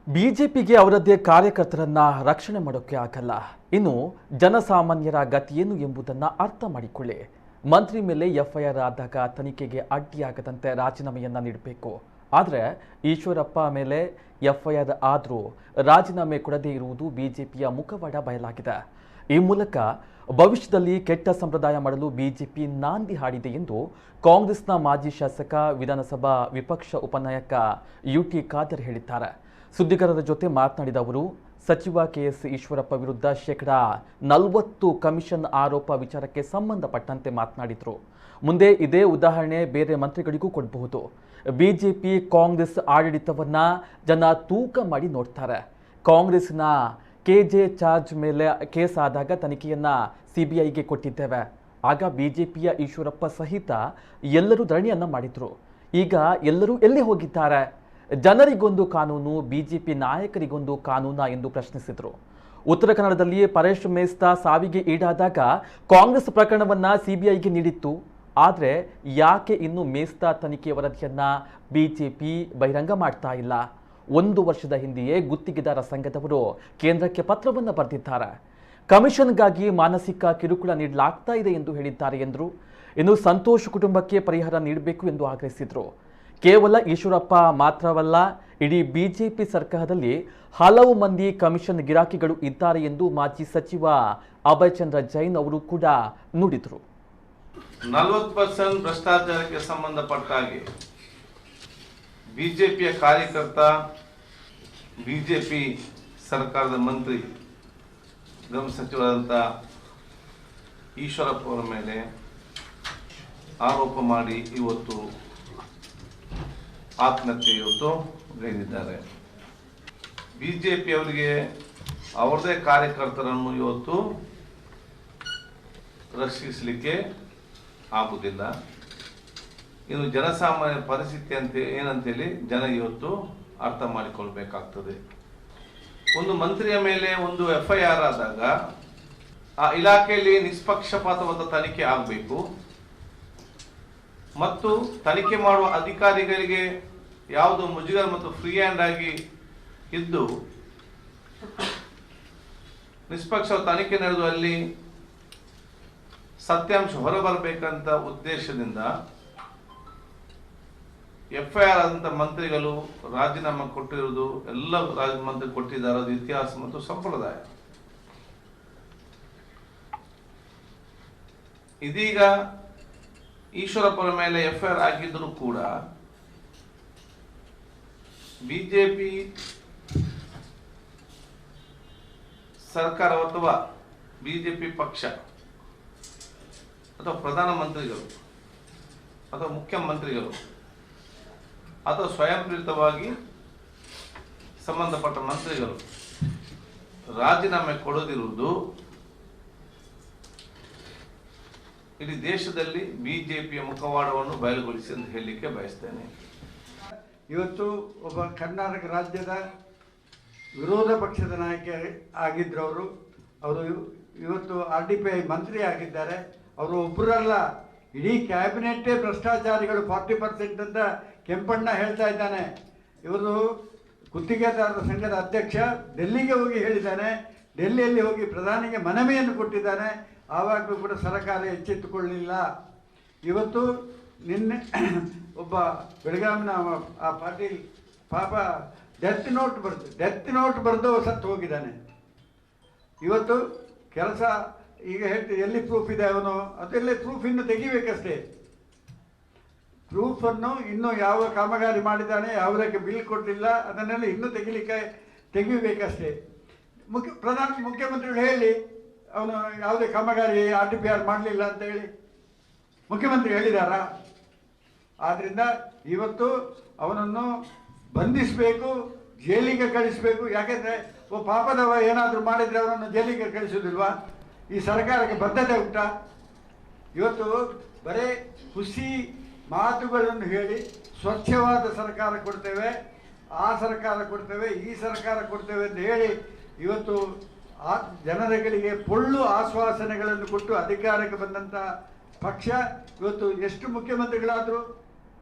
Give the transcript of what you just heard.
ಬಿಜೆಪಿಗೆ ಅವರದ್ದೇ ಕಾರ್ಯಕರ್ತರನ್ನ ರಕ್ಷಣೆ ಮಾಡೋಕೆ ಆಗಲ್ಲ. ಇನ್ನು ಜನಸಾಮಾನ್ಯರ ಗತಿಯೇನು ಎಂಬುದನ್ನು ಅರ್ಥ ಮಾಡಿಕೊಳ್ಳಿ. ಮಂತ್ರಿ ಮೇಲೆ ಎಫ್ಐಆರ್ ಆದಾಗ ತನಿಖೆಗೆ ಅಡ್ಡಿಯಾಗದಂತೆ ರಾಜೀನಾಮೆಯನ್ನ ನೀಡಬೇಕು. ಆದರೆ ಈಶ್ವರಪ್ಪ ಮೇಲೆ ಎಫ್ಐಆರ್ ಆದರೂ ರಾಜೀನಾಮೆ ಕೊಡದೇ ಇರುವುದು ಬಿಜೆಪಿಯ ಮುಖವಾಡ ಬಯಲಾಗಿದೆ. ಈ ಮೂಲಕ ಭವಿಷ್ಯದಲ್ಲಿ ಕೆಟ್ಟ ಸಂಪ್ರದಾಯ ಮಾಡಲು ಬಿಜೆಪಿ ನಾಂದಿ ಹಾಡಿದೆ ಎಂದು ಕಾಂಗ್ರೆಸ್ನ ಮಾಜಿ ಶಾಸಕ ವಿಧಾನಸಭಾ ವಿಪಕ್ಷ ಉಪನಾಯಕ ಯುಟಿ ಖಾದರ್ ಹೇಳಿದ್ದಾರೆ. ಸುದ್ದಿಗಾರರ ಜೊತೆ ಮಾತನಾಡಿದ ಅವರು, ಸಚಿವ ಕೆಎಸ್ ಈಶ್ವರಪ್ಪ ವಿರುದ್ಧ ಶೇಕಡಾ 40 ಕಮಿಷನ್ ಆರೋಪ ವಿಚಾರಕ್ಕೆ ಸಂಬಂಧಪಟ್ಟಂತೆ ಮಾತನಾಡಿದರು. ಮುಂದೆ ಇದೇ ಉದಾಹರಣೆ ಬೇರೆ ಮಂತ್ರಿಗಳಿಗೂ ಕೊಡಬಹುದು. ಬಿಜೆಪಿ ಕಾಂಗ್ರೆಸ್ ಆಡಳಿತವನ್ನ ಜನ ತೂಕ ಮಾಡಿ ನೋಡ್ತಾರೆ. ಕಾಂಗ್ರೆಸ್ನ ಕೆಜೆ ಚಾರ್ಜ್ ಮೇಲೆ ಕೇಸ್ ಆದಾಗ ತನಿಖೆಯನ್ನ ಸಿಬಿಐಗೆ ಕೊಟ್ಟಿದ್ದೇವೆ. ಆಗ ಬಿಜೆಪಿಯ ಈಶ್ವರಪ್ಪ ಸಹಿತ ಎಲ್ಲರೂ ಧರಣಿಯನ್ನ ಮಾಡಿದ್ರು. ಈಗ ಎಲ್ಲರೂ ಎಲ್ಲಿ ಹೋಗಿದ್ದಾರೆ? ಜನರಿಗೊಂದು ಕಾನೂನು, ಬಿಜೆಪಿ ನಾಯಕರಿಗೊಂದು ಕಾನೂನಾ ಎಂದು ಪ್ರಶ್ನಿಸಿದರು. ಉತ್ತರ ಕನ್ನಡದಲ್ಲಿ ಪರೇಶ್ ಮೇಸ್ತಾ ಸಾವಿಗೆ ಈಡಾದಾಗ ಕಾಂಗ್ರೆಸ್ ಪ್ರಕರಣವನ್ನ ಸಿಬಿಐಗೆ ನೀಡಿತ್ತು. ಆದರೆ ಯಾಕೆ ಇನ್ನು ಮೇಸ್ತಾ ತನಿಖೆ ವರದಿಯನ್ನ ಬಿಜೆಪಿ ಬಹಿರಂಗ ಮಾಡ್ತಾ ಇಲ್ಲ? 1 ವರ್ಷದ ಹಿಂದೆಯೇ ಗುತ್ತಿಗೆದಾರ ಸಂಘದವರು ಕೇಂದ್ರಕ್ಕೆ ಪತ್ರವನ್ನು ಬರೆದಿದ್ದಾರೆ. ಕಮಿಷನ್ಗಾಗಿ ಮಾನಸಿಕ ಕಿರುಕುಳ ನೀಡಲಾಗ್ತಾ ಇದೆ ಎಂದು ಹೇಳಿದ್ದಾರೆ ಎಂದರು. ಇನ್ನು ಸಂತೋಷ್ ಕುಟುಂಬಕ್ಕೆ ಪರಿಹಾರ ನೀಡಬೇಕು ಎಂದು ಆಗ್ರಹಿಸಿದರು. ಕೇವಲ ಈಶ್ವರಪ್ಪ ಮಾತ್ರವಲ್ಲ, ಇಡೀ ಬಿಜೆಪಿ ಸರ್ಕಾರದಲ್ಲಿ ಹಲವು ಮಂದಿ ಕಮಿಷನ್ ಗಿರಾಕಿಗಳು ಇದ್ದಾರೆ ಎಂದು ಮಾಜಿ ಸಚಿವ ಅಭಯ್ ಚಂದ್ರ ಜೈನ್ ಅವರು ಕೂಡ ನುಡಿದರು. 40% ಭ್ರಷ್ಟಾಚಾರಕ್ಕೆ ಸಂಬಂಧಪಟ್ಟ ಹಾಗೆ ಬಿಜೆಪಿಯ ಕಾರ್ಯಕರ್ತ, ಬಿಜೆಪಿ ಸರ್ಕಾರದ ಮಂತ್ರಿ, ಗೃಹ ಸಚಿವರಾದಂಥ ಈಶ್ವರಪ್ಪ ಅವರ ಮೇಲೆ ಆರೋಪ ಮಾಡಿ ಇವತ್ತು ಆತ್ಮಹತ್ಯೆ ಗೈದಿದ್ದಾರೆ. ಬಿಜೆಪಿ ಅವರಿಗೆ ಅವರದೇ ಕಾರ್ಯಕರ್ತರನ್ನು ಇವತ್ತು ರಕ್ಷಿಸಲಿಕ್ಕೆ ಆಗುವುದಿಲ್ಲ. ಇನ್ನು ಜನಸಾಮಾನ್ಯರ ಪರಿಸ್ಥಿತಿ ಏನಂತೇಳಿ ಜನ ಇವತ್ತು ಅರ್ಥ ಮಾಡಿಕೊಳ್ಬೇಕಾಗ್ತದೆ. ಒಂದು ಮಂತ್ರಿಯ ಮೇಲೆ ಒಂದು ಎಫ್ಐಆರ್ ಆದಾಗ ಆ ಇಲಾಖೆಯಲ್ಲಿ ನಿಷ್ಪಕ್ಷಪಾತವಾದ ತನಿಖೆ ಆಗಬೇಕು ಮತ್ತು ತನಿಖೆ ಮಾಡುವ ಅಧಿಕಾರಿಗಳಿಗೆ ಯಾವುದು ಮುಜುಗರ ಮತ್ತು ಫ್ರೀ ಹ್ಯಾಂಡ್ ಆಗಿ ಇದ್ದು ನಿಷ್ಪಕ್ಷ ತನಿಖೆ ನಡೆದು ಅಲ್ಲಿ ಸತ್ಯಾಂಶ ಹೊರಬರಬೇಕಂತ ಉದ್ದೇಶದಿಂದ ಎಫ್ಐಆರ್ ಆದಂಥ ಮಂತ್ರಿಗಳು ರಾಜೀನಾಮೆ ಕೊಟ್ಟಿರುವುದು ಎಲ್ಲ ಮಂತ್ರಿ ಕೊಟ್ಟಿದ್ದಾರೆ. ಅದು ಇತಿಹಾಸ ಮತ್ತು ಸಂಪ್ರದಾಯ. ಇದೀಗ ಈಶ್ವರಪ್ಪರ ಮೇಲೆ ಎಫ್ಐಆರ್ ಆಗಿದ್ದರೂ ಕೂಡ ಬಿಜೆಪಿ ಸರ್ಕಾರ ಅಥವಾ ಬಿಜೆಪಿ ಪಕ್ಷ ಅಥವಾ ಪ್ರಧಾನಮಂತ್ರಿಗಳು ಅಥವಾ ಮುಖ್ಯಮಂತ್ರಿಗಳು ಅಥವಾ ಸ್ವಯಂ ಪ್ರೇರಿತವಾಗಿ ಸಂಬಂಧಪಟ್ಟ ಮಂತ್ರಿಗಳು ರಾಜೀನಾಮೆ ಕೊಡದಿರುವುದು ಇಡೀ ದೇಶದಲ್ಲಿ ಬಿಜೆಪಿಯ ಮುಖವಾಡವನ್ನು ಬಯಲುಗೊಳಿಸಿ ಅಂತ ಹೇಳಲಿಕ್ಕೆ ಬಯಸ್ತೇನೆ. ಇವತ್ತು ಒಬ್ಬ ಕರ್ನಾಟಕ ರಾಜ್ಯದ ವಿರೋಧ ಪಕ್ಷದ ನಾಯಕ ಆಗಿದ್ದರು. ಅವರು ಇವತ್ತು RDPI ಮಂತ್ರಿ ಆಗಿದ್ದಾರೆ. ಅವರು ಒಬ್ಬರಲ್ಲ, ಇಡೀ ಕ್ಯಾಬಿನೆಟ್ಟೇ ಭ್ರಷ್ಟಾಚಾರಿಗಳು 40% ಅಂತ ಕೆಂಪಣ್ಣ ಹೇಳ್ತಾ ಇದ್ದಾನೆ. ಇವರು ಗುತ್ತಿಗೆದಾರರ ಸಂಘದ ಅಧ್ಯಕ್ಷ ಡೆಲ್ಲಿಗೆ ಹೋಗಿ ಹೇಳಿದ್ದಾನೆ. ಡೆಲ್ಲಿಯಲ್ಲಿ ಹೋಗಿ ಪ್ರಧಾನಿಗೆ ಮನವಿಯನ್ನು ಕೊಟ್ಟಿದ್ದಾನೆ. ಆವಾಗಲೂ ಕೂಡ ಸರ್ಕಾರ ಎಚ್ಚೆತ್ತುಕೊಳ್ಳಲಿಲ್ಲ. ಇವತ್ತು ನಿನ್ನೆ ಒಬ್ಬ ಬೆಳಗಾವಿನ ಆ ಪಾಟೀಲ್ ಪಾಪ ಡೆತ್ ನೋಟ್ ಬರೆದು ಸತ್ತು ಹೋಗಿದ್ದಾನೆ. ಇವತ್ತು ಕೆಲಸ ಈಗ ಹೇಳ್ತೀವಿ, ಎಲ್ಲಿ ಪ್ರೂಫ್ ಇದೆ ಅವನು, ಅದೆಲ್ಲ ಪ್ರೂಫ್ ಇನ್ನು ತೆಗಿಬೇಕಷ್ಟೇ. ಪ್ರೂಫನ್ನು ಇನ್ನೂ ಯಾವ ಕಾಮಗಾರಿ ಮಾಡಿದ್ದಾನೆ, ಯಾವುದಕ್ಕೆ ಬಿಲ್ ಕೊಟ್ಟಿಲ್ಲ, ಅದನ್ನೆಲ್ಲ ಇನ್ನೂ ತೆಗಿಬೇಕಷ್ಟೇ. ಮುಖ್ಯಮಂತ್ರಿಗಳು ಹೇಳಿ ಅವನು ಯಾವುದೇ ಕಾಮಗಾರಿ RDPR ಮಾಡಲಿಲ್ಲ ಅಂತ ಹೇಳಿ ಮುಖ್ಯಮಂತ್ರಿ ಹೇಳಿದಾರಾ? ಆದ್ದರಿಂದ ಇವತ್ತು ಅವನನ್ನು ಬಂಧಿಸಬೇಕು, ಜೈಲಿಗೆ ಕಳಿಸಬೇಕು. ಯಾಕೆಂದರೆ ಪಾಪದವ ಏನಾದರೂ ಮಾಡಿದರೆ ಅವನನ್ನು ಜೈಲಿಗೆ ಕಳಿಸೋದಿಲ್ವಾ? ಈ ಸರ್ಕಾರಕ್ಕೆ ಬದ್ಧತೆ ಉಂಟಾ? ಇವತ್ತು ಬರೀ ಹುಸಿ ಮಾತುಗಳನ್ನು ಹೇಳಿ ಸ್ವಚ್ಛವಾದ ಸರ್ಕಾರ ಕೊಡ್ತೇವೆ, ಆ ಸರ್ಕಾರ ಕೊಡ್ತೇವೆ, ಈ ಸರ್ಕಾರ ಕೊಡ್ತೇವೆ ಅಂತ ಹೇಳಿ ಇವತ್ತು ಆ ಜನರುಗಳಿಗೆ ಪೊಳ್ಳು ಆಶ್ವಾಸನೆಗಳನ್ನು ಕೊಟ್ಟು ಅಧಿಕಾರಕ್ಕೆ ಬಂದಂಥ ಪಕ್ಷ ಇವತ್ತು ಎಷ್ಟು ಮುಖ್ಯಮಂತ್ರಿಗಳಾದರೂ